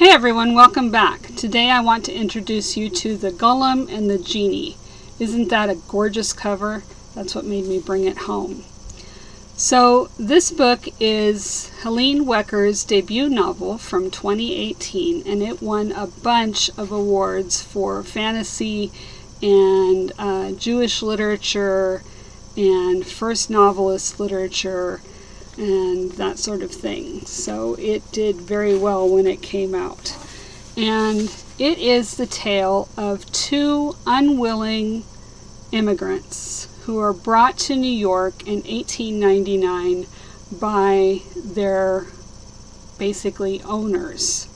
Hey everyone, welcome back. Today I want to introduce you to the Golem and the Jinni. Isn't that a gorgeous cover? That's what made me bring it home. So this book is Helene Wecker's debut novel from 2018, and it won a bunch of awards for fantasy and Jewish literature and first novelist literature and that sort of thing. So it did very well when it came out. And it is the tale of two unwilling immigrants who are brought to New York in 1899 by their basically owners.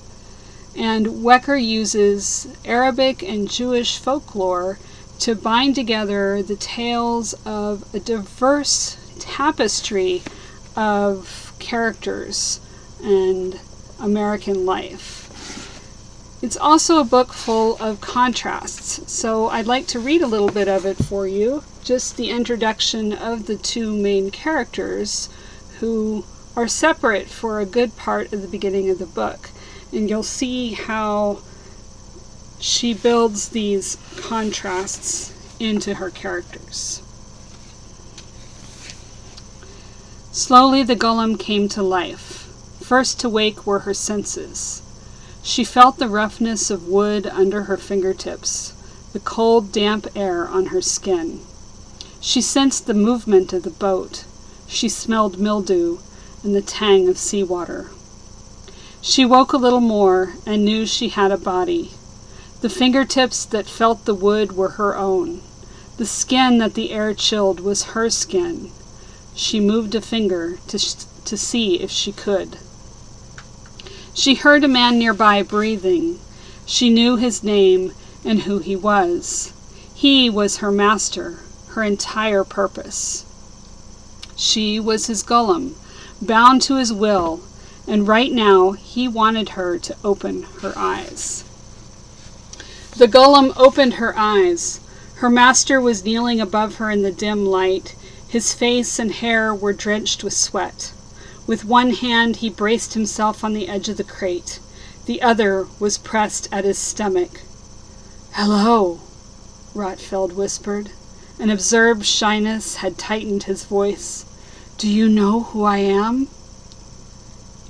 And Wecker uses Arabic and Jewish folklore to bind together the tales of a diverse tapestry of characters and American life. It's also a book full of contrasts, so I'd like to read a little bit of it for you, just the introduction of the two main characters who are separate for a good part of the beginning of the book, and you'll see how she builds these contrasts into her characters. Slowly the golem came to life. First to wake were her senses. She felt the roughness of wood under her fingertips, the cold, damp air on her skin. She sensed the movement of the boat. She smelled mildew and the tang of seawater. She woke a little more and knew she had a body. The fingertips that felt the wood were her own. The skin that the air chilled was her skin. She moved a finger to see if she could. She heard a man nearby breathing. She knew his name and who he was. He was her master, her entire purpose. She was his golem, bound to his will, and right now he wanted her to open her eyes. The golem opened her eyes. Her master was kneeling above her in the dim light. His face and hair were drenched with sweat. With one hand he braced himself on the edge of the crate. The other was pressed at his stomach. "Hello," Rotfeld whispered. An absurd shyness had tightened his voice. "Do you know who I am?"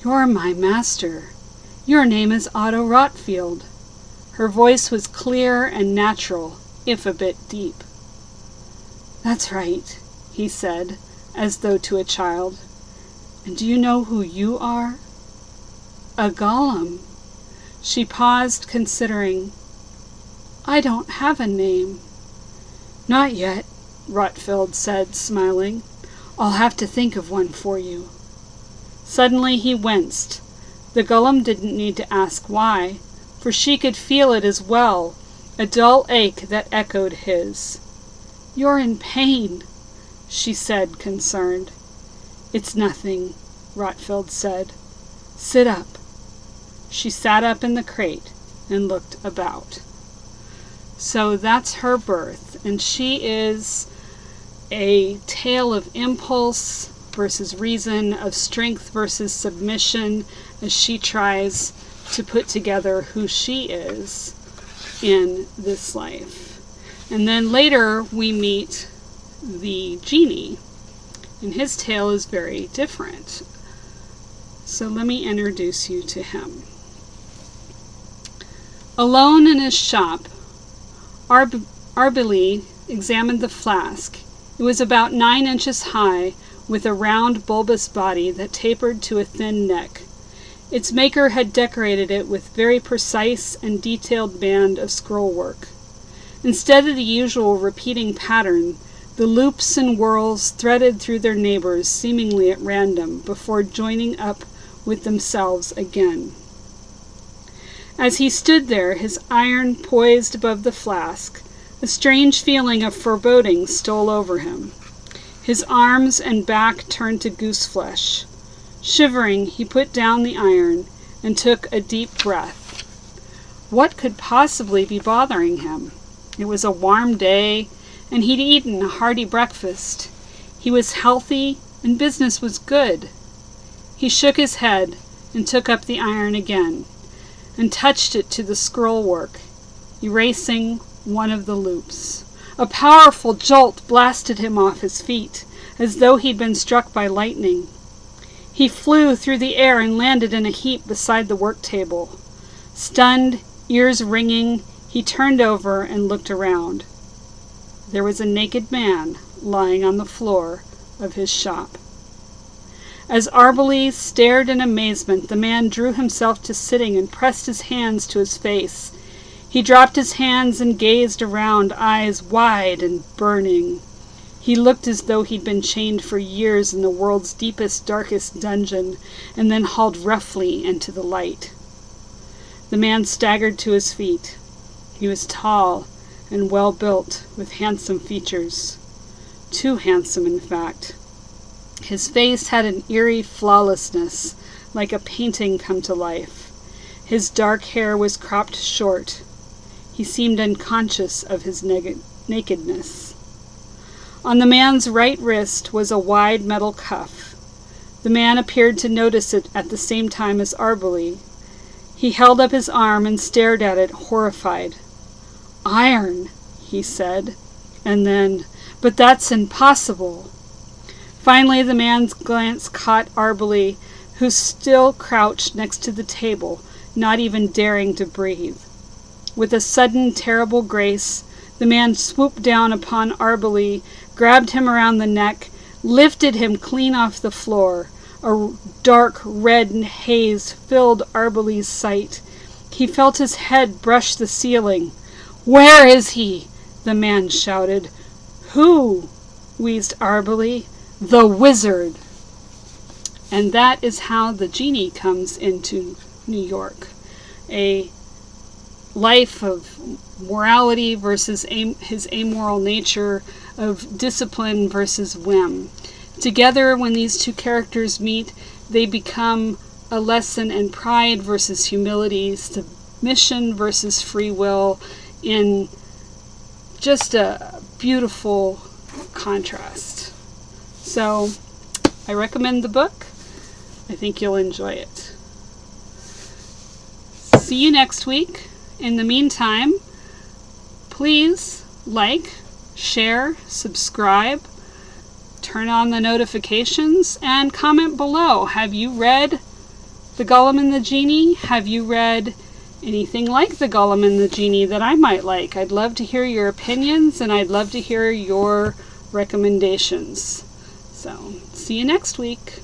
"You're my master. Your name is Otto Rotfield." Her voice was clear and natural, if a bit deep. "That's right," he said, as though to a child. "And do you know who you are?" "A golem." She paused, considering. "I don't have a name." "Not yet," Rotfield said, smiling. "I'll have to think of one for you." Suddenly he winced. The golem didn't need to ask why, for she could feel it as well, a dull ache that echoed his. "You're in pain," she said, concerned. "It's nothing," Rotfield said. "Sit up." She sat up in the crate and looked about. So that's her birth, and she is a tale of impulse versus reason, of strength versus submission, as she tries to put together who she is in this life. And then later we meet the Jinni, and his tale is very different. So let me introduce you to him. Alone in his shop, Arbili examined the flask. It was about 9 inches high, with a round bulbous body that tapered to a thin neck. Its maker had decorated it with very precise and detailed band of scrollwork. Instead of the usual repeating pattern, the loops and whirls threaded through their neighbors seemingly at random before joining up with themselves again. As he stood there, his iron poised above the flask, a strange feeling of foreboding stole over him. His arms and back turned to goose flesh. Shivering, he put down the iron and took a deep breath. What could possibly be bothering him? It was a warm day, and he'd eaten a hearty breakfast. He was healthy, and business was good. He shook his head and took up the iron again. and touched it to the scrollwork, erasing one of the loops. A powerful jolt blasted him off his feet, as though he'd been struck by lightning. He flew through the air and landed in a heap beside the work table. Stunned, ears ringing, he turned over and looked around. There was a naked man lying on the floor of his shop. As Arbely stared in amazement, the man drew himself to sitting and pressed his hands to his face. He dropped his hands and gazed around, eyes wide and burning. He looked as though he'd been chained for years in the world's deepest, darkest dungeon, and then hauled roughly into the light. The man staggered to his feet. He was tall and well-built, with handsome features. Too handsome, in fact. His face had an eerie flawlessness, like a painting come to life. His dark hair was cropped short. He seemed unconscious of his nakedness. On the man's right wrist was a wide metal cuff. The man appeared to notice it at the same time as Arbely. He held up his arm and stared at it, horrified. "Iron," he said, and then, "But that's impossible." Finally, the man's glance caught Arbely, who still crouched next to the table, not even daring to breathe. With a sudden, terrible grace, the man swooped down upon Arbely, grabbed him around the neck, lifted him clean off the floor. A dark red haze filled Arbely's sight. He felt his head brush the ceiling. "Where is he?" the man shouted. "Who?" wheezed Arbely. "The wizard." And that is how the Jinni comes into New York. A life of morality versus his amoral nature, of discipline versus whim. Together, when these two characters meet, they become a lesson in pride versus humility, submission versus free will, in just a beautiful contrast. So, I recommend the book. I think you'll enjoy it. See you next week. In the meantime, please like, share, subscribe, turn on the notifications, and comment below. Have you read The Golem and the Jinni? Have you read anything like The Golem and the Jinni that I might like? I'd love to hear your opinions, and I'd love to hear your recommendations. So, see you next week.